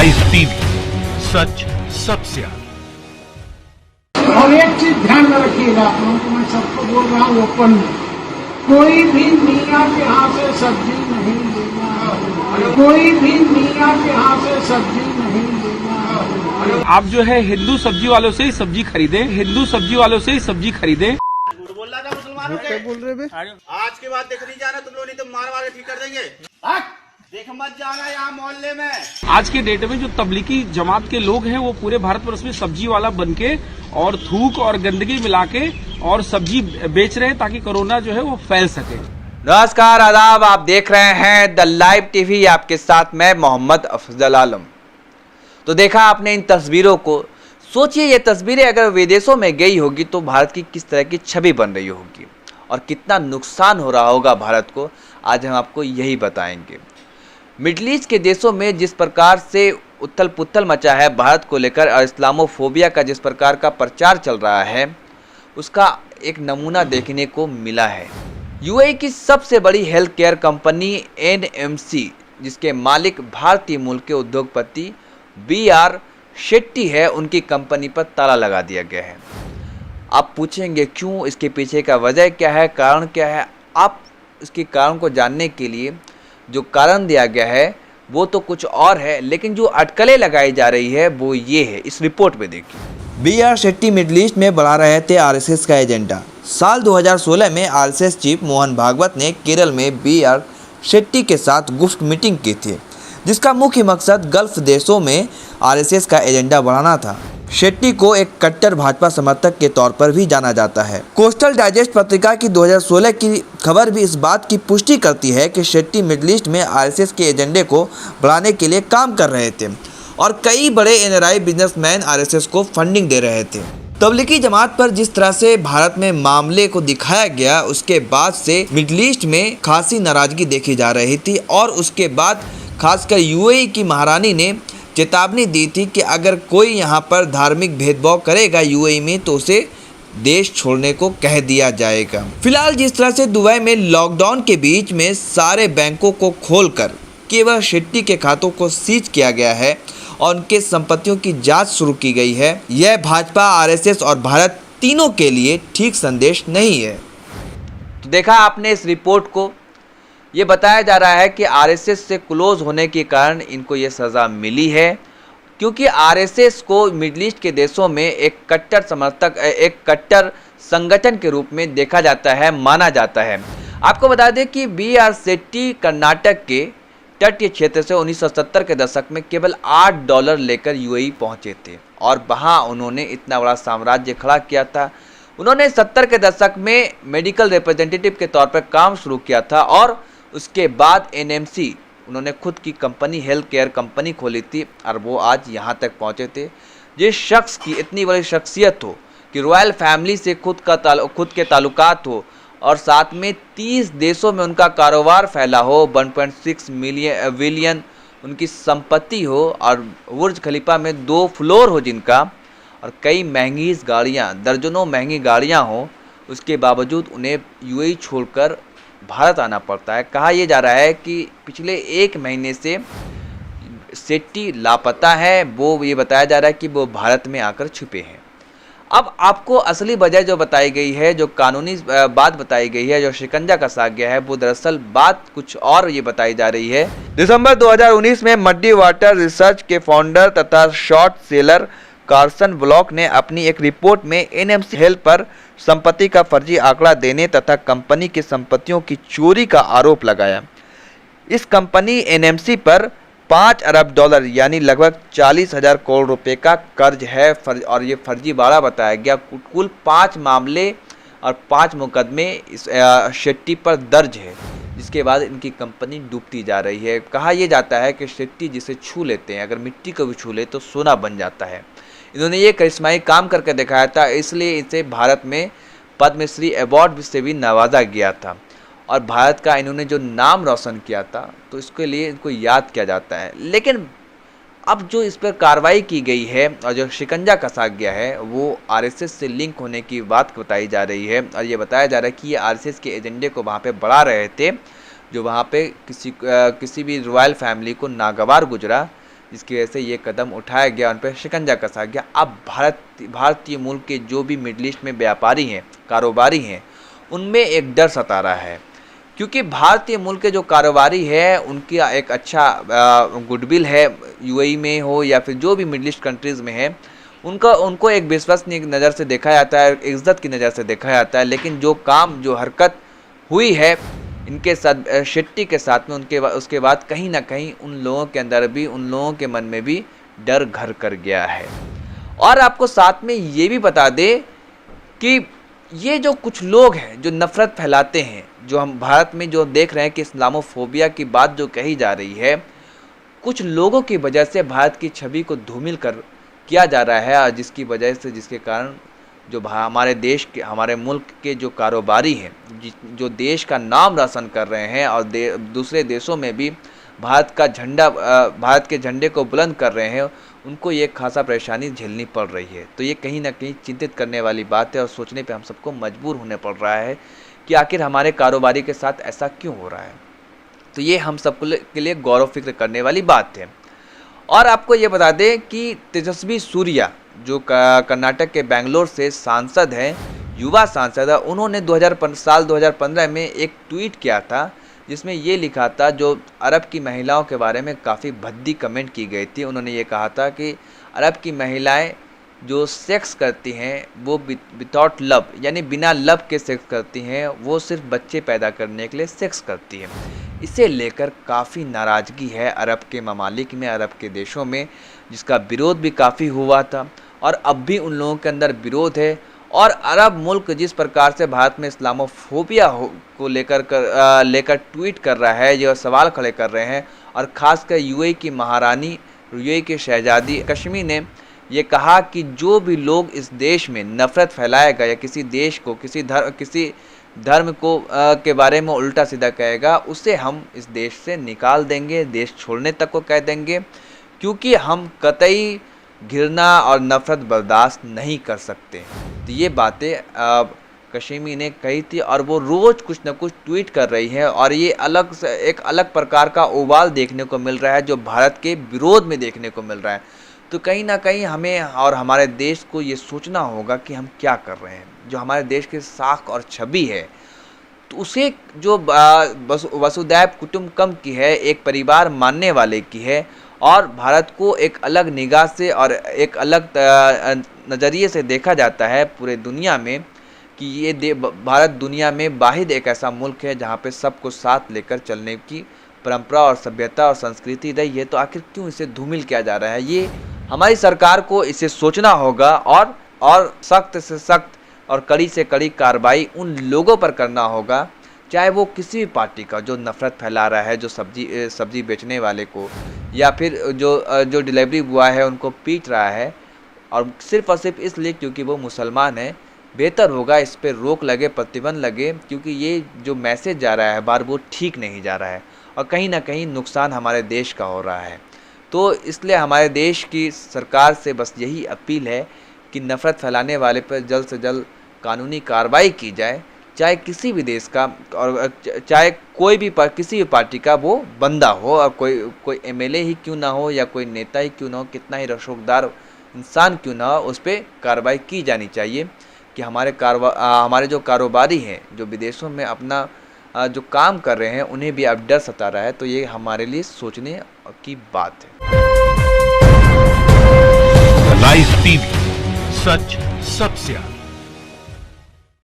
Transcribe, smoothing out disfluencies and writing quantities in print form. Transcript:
Live TV, सच सबसे आगे। और एक चीज ध्यान में रखिएगा, आप लोगों को मैं सबको बोल रहा हूँ ओपन में, कोई भी मियाँ के यहाँ से सब्जी नहीं लेना, कोई भी मियाँ के यहाँ से सब्जी नहीं लेना। आप जो है हिंदू सब्जी वालों से ही सब्जी खरीदें, हिंदू सब्जी वालों से ही सब्जी खरीदें। बोल रहा था मुसलमानों के बोल रहे बे? आज के बाद देख नहीं जाना तुम लोग, नहीं तो मार मार के ठीक कर देंगे। देख मत जाना यहाँ मोहल्ले में। आज के डेट में जो तबलीगी जमात के लोग हैं वो पूरे भारतवर्ष में सब्जी वाला बनके और थूक और गंदगी मिला के और सब्जी बेच रहे हैं ताकि कोरोना जो है वो फैल सके। नमस्कार, आदाब। आप देख रहे हैं द लाइव टीवी, आपके साथ मैं मोहम्मद अफजल आलम। तो देखा आपने इन तस्वीरों को, सोचिए ये तस्वीरें अगर विदेशों में गई होगी तो भारत की किस तरह की छवि बन रही होगी और कितना नुकसान हो रहा होगा भारत को, आज हम आपको यही बताएंगे। मिडिल ईस्ट के देशों में जिस प्रकार से उथल पुथल मचा है भारत को लेकर और इस्लामोफोबिया का जिस प्रकार का प्रचार चल रहा है, उसका एक नमूना देखने को मिला है। यूएई की सबसे बड़ी हेल्थ केयर कंपनी एनएमसी, जिसके मालिक भारतीय मूल के उद्योगपति बीआर शेट्टी है, उनकी कंपनी पर ताला लगा दिया गया है। आप पूछेंगे क्यों, इसके पीछे का वजह क्या है, कारण क्या है। आप इसके कारण को जानने के लिए जो कारण दिया गया है वो तो कुछ और है, लेकिन जो अटकलें लगाई जा रही है वो ये है। इस रिपोर्ट में देखिए। बीआर शेट्टी मिडिल ईस्ट में बढ़ा रहे थे आरएसएस का एजेंडा। साल 2016 में आरएसएस चीफ मोहन भागवत ने केरल में बीआर शेट्टी के साथ गुप्त मीटिंग की थी, जिसका मुख्य मकसद गल्फ देशों में आरएसएस का एजेंडा बढ़ाना था। शेट्टी को एक कट्टर भाजपा समर्थक के तौर पर भी जाना जाता है। कोस्टल डाइजेस्ट पत्रिका की 2016 की खबर भी इस बात की पुष्टि करती है कि शेट्टी मिडिल ईस्ट में आरएसएस के एजेंडे को बढ़ाने के लिए काम कर रहे थे और कई बड़े एनआरआई बिजनेसमैन आरएसएस को फंडिंग दे रहे थे। तबलीगी जमात पर जिस तरह से भारत में मामले को दिखाया गया, उसके बाद से मिडिल ईस्ट में खासी नाराजगी देखी जा रही थी और उसके बाद खासकर यूएई की महारानी ने चेतावनी दी थी कि अगर कोई यहाँ पर धार्मिक भेदभाव करेगा यूएई में तो उसे देश छोड़ने को कह दिया जाएगा। फिलहाल जिस तरह से दुबई में लॉकडाउन के बीच में सारे बैंकों को खोलकर केवल शेट्टी के खातों को सीज किया गया है और उनके संपत्तियों की जांच शुरू की गई है, यह भाजपा, आरएसएस और भारत तीनों के लिए ठीक संदेश नहीं है। तो देखा आपने इस रिपोर्ट को, ये बताया जा रहा है कि आरएसएस से क्लोज होने के कारण इनको ये सज़ा मिली है, क्योंकि आरएसएस को मिडिल ईस्ट के देशों में एक कट्टर समर्थक, एक कट्टर संगठन के रूप में देखा जाता है, माना जाता है। आपको बता दें कि बीआर शेट्टी कर्नाटक के तटीय क्षेत्र से 1970 के दशक में केवल $8 लेकर यूएई पहुंचे थे और वहां उन्होंने इतना बड़ा साम्राज्य खड़ा किया था। उन्होंने 70 के दशक में मेडिकल रिप्रेजेंटेटिव के तौर पर काम शुरू किया था और उसके बाद एनएमसी, उन्होंने खुद की कंपनी, हेल्थ केयर कंपनी खोली थी और वो आज यहाँ तक पहुँचे थे। जिस शख्स की इतनी बड़ी शख्सियत हो कि रॉयल फैमिली से खुद के ताल्लुकात हो और साथ में 30 देशों में उनका कारोबार फैला हो, 1.6 बिलियन उनकी संपत्ति हो और बुर्ज खलीफा में 2 फ्लोर हो जिनका, और कई महंगी गाड़ियाँ, दर्जनों महंगी गाड़ियाँ हों, उसके बावजूद उन्हें यूएई छोड़कर भारत आना पड़ता है। कहा यह जा रहा है कि पिछले 1 महीने से शेट्टी लापता है। वो ये बताया जा रहा है कि वो भारत में आकर छुपे हैं। अब आपको असली वजह जो बताई गई है, जो कानूनी बात बताई गई है, जो शिकंजा कसा गया है, वो दरअसल बात कुछ और ये बताई जा रही है। दिसंबर 2019 में मड्डी वाटर रिसर्च के फाउंडर तथा शॉर्ट सेलर कार्सन ब्लॉक ने अपनी एक रिपोर्ट में एनएमसी हेल्थ पर संपत्ति का फर्जी आंकड़ा देने तथा कंपनी की संपत्तियों की चोरी का आरोप लगाया। इस कंपनी एनएमसी पर $5 अरब यानी लगभग 40,000 करोड़ रुपए का कर्ज है और ये फर्जीवाड़ा बताया गया। कुल 5 मामले और 5 मुकदमे इस शेट्टी पर दर्ज है, जिसके बाद इनकी कंपनी डूबती जा रही है। कहा यह जाता है कि शेट्टी जिसे छू लेते हैं, अगर मिट्टी को भी छू ले तो सोना बन जाता है। इन्होंने ये करिश्माई काम करके दिखाया था, इसलिए इसे भारत में पद्मश्री अवार्ड से भी नवाजा गया था और भारत का इन्होंने जो नाम रोशन किया था, तो इसके लिए इनको याद किया जाता है। लेकिन अब जो इस पर कार्रवाई की गई है और जो शिकंजा कसा गया है, वो आरएसएस से लिंक होने की बात बताई जा रही है और ये बताया जा रहा है कि ये आरएसएस के एजेंडे को वहाँ पे बढ़ा रहे थे, जो वहाँ पे किसी भी रॉयल फैमिली को नागवार गुजरा जिसकी वजह से ये कदम उठाया गया, उन पर शिकंजा कसा गया। अब भारतीय मूल के जो भी मिडिल ईस्ट में व्यापारी हैं, कारोबारी हैं, उनमें एक डर सता रहा है, क्योंकि भारतीय मूल के जो कारोबारी है उनकी एक अच्छा गुडविल है, यूएई में हो या फिर जो भी मिडिल ईस्ट कंट्रीज़ में है, उनको एक विश्वसनीय नज़र से देखा जाता है, इज्जत की नज़र से देखा जाता है। लेकिन जो हरकत हुई है इनके साथ, शेट्टी के साथ में, उसके बाद कहीं ना कहीं उन लोगों के अंदर भी, उन लोगों के मन में भी डर घर कर गया है। और आपको साथ में ये भी बता दें कि ये जो कुछ लोग हैं जो नफ़रत फैलाते हैं, जो हम भारत में जो देख रहे हैं कि इस्लामोफोबिया की बात जो कही जा रही है, कुछ लोगों की वजह से भारत की छवि को धूमिल किया जा रहा है, और जिसके कारण जो हमारे देश के, हमारे मुल्क के जो कारोबारी हैं, जो देश का नाम रोशन कर रहे हैं और दूसरे देशों में भी भारत के झंडे को बुलंद कर रहे हैं, उनको ये खासा परेशानी झेलनी पड़ रही है। तो ये कहीं ना कहीं चिंतित करने वाली बात है और सोचने पे हम सबको मजबूर होने पड़ रहा है कि आखिर हमारे कारोबारी के साथ ऐसा क्यों हो रहा है। तो ये हम सब के लिए गौरव फिक्र करने वाली बात है। और आपको ये बता दें कि तेजस्वी सूर्या जो कर्नाटक के बेंगलोर से सांसद हैं, युवा सांसद है, उन्होंने साल 2015 में एक ट्वीट किया था जिसमें ये लिखा था, जो अरब की महिलाओं के बारे में काफ़ी भद्दी कमेंट की गई थी। उन्होंने ये कहा था कि अरब की महिलाएं जो सेक्स करती हैं वो विदाउट लव, यानी बिना लव के सेक्स करती हैं, वो सिर्फ बच्चे पैदा करने के लिए सेक्स करती हैं। इसे लेकर काफ़ी नाराज़गी है अरब के ममालिक में, अरब के देशों में, जिसका विरोध भी काफ़ी हुआ था और अब भी उन लोगों के अंदर विरोध है। और अरब मुल्क जिस प्रकार से भारत में इस्लामोफोबिया को लेकर ट्वीट कर रहा है, जो सवाल खड़े कर रहे हैं, और ख़ासकर यूएई की महारानी, यूएई के शहजादी कश्मी ने ये कहा कि जो भी लोग इस देश में नफ़रत फैलाएगा या किसी देश को, किसी धर्म को के बारे में उल्टा सीधा कहेगा, उसे हम इस देश से निकाल देंगे, देश छोड़ने तक को कह देंगे, क्योंकि हम कतई घृणा और नफ़रत बर्दाश्त नहीं कर सकते। तो ये बातें कश्मी ने कही थी और वो रोज़ कुछ न कुछ ट्वीट कर रही है, और ये एक अलग प्रकार का उबाल देखने को मिल रहा है जो भारत के विरोध में देखने को मिल रहा है। तो कहीं ना कहीं हमें और हमारे देश को ये सोचना होगा कि हम क्या कर रहे हैं। जो हमारे देश की साख और छवि है, तो उसे जो वसुधैव कुटुंबकम की है, एक परिवार मानने वाले की है, और भारत को एक अलग निगाह से और एक अलग नज़रिए से देखा जाता है पूरे दुनिया में कि ये भारत दुनिया में वाहिद एक ऐसा मुल्क है जहाँ पे सबको साथ लेकर चलने की परंपरा और सभ्यता और संस्कृति रही है। तो आखिर क्यों इसे धूमिल किया जा रहा है? ये हमारी सरकार को इसे सोचना होगा और सख्त से सख्त और कड़ी से कड़ी कार्रवाई उन लोगों पर करना होगा, चाहे वो किसी भी पार्टी का, जो नफ़रत फैला रहा है, जो सब्जी बेचने वाले को, या फिर जो डिलीवरी बॉय है उनको पीट रहा है, और सिर्फ इसलिए क्योंकि वो मुसलमान है। बेहतर होगा इस पर रोक लगे, प्रतिबंध लगे, क्योंकि ये जो मैसेज जा रहा है बार वो ठीक नहीं जा रहा है और कहीं ना कहीं नुकसान हमारे देश का हो रहा है। तो इसलिए हमारे देश की सरकार से बस यही अपील है कि नफ़रत फैलाने वाले पर जल्द से जल्द कानूनी कार्रवाई की जाए, चाहे किसी भी देश का और चाहे किसी भी पार्टी का वो बंदा हो, और कोई एमएलए ही क्यों ना हो या कोई नेता ही क्यों ना हो, कितना ही रशोकदार इंसान क्यों ना हो, उस पर कार्रवाई की जानी चाहिए कि हमारे जो कारोबारी हैं, जो विदेशों में अपना जो काम कर रहे हैं, उन्हें भी अब डर सता रहा है। तो ये हमारे लिए सोचने की बात है। लाइव टीवी, सच सबसे आगे।